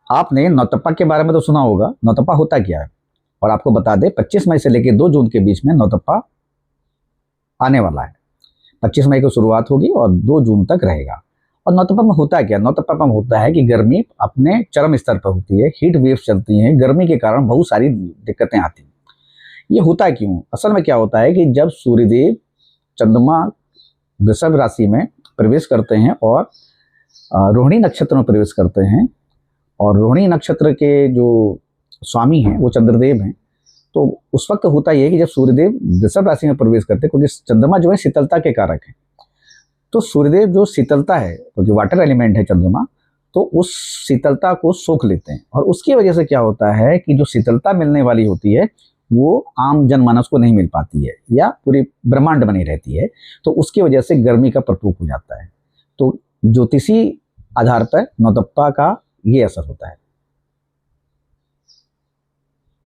आपने नौतप्पा के बारे में तो सुना होगा। नौतप्पा होता क्या है, और आपको बता दें 25 मई से लेकर 2 जून के बीच में नौतप्पा आने वाला है। 25 मई को शुरुआत होगी और 2 जून तक रहेगा। और नौतप्पा में होता क्या, नौतप्पा में होता है कि गर्मी अपने चरम स्तर पर होती है, हीट वेव्स चलती हैं, गर्मी के कारण बहुत सारी दिक्कतें आती हैं। ये होता क्यों, असल में क्या होता है कि जब सूर्यदेव चंद्रमा वृषभ राशि में प्रवेश करते हैं और रोहिणी नक्षत्र में प्रवेश करते हैं, और रोहिणी नक्षत्र के जो स्वामी हैं वो चंद्रदेव हैं, तो उस वक्त होता यह है कि जब सूर्यदेव वृषभ राशि में प्रवेश करते हैं, क्योंकि चंद्रमा जो है शीतलता के कारक है, तो सूर्यदेव जो शीतलता है, क्योंकि वाटर एलिमेंट है चंद्रमा, तो उस शीतलता को सोख लेते हैं। और उसकी वजह से क्या होता है कि जो शीतलता मिलने वाली होती है वो आम जनमानस को नहीं मिल पाती है, या पूरी ब्रह्मांड बनी रहती है, तो उसकी वजह से गर्मी का प्रकोप हो जाता है। तो ज्योतिषी आधार पर नौतप्पा का ये असर होता है।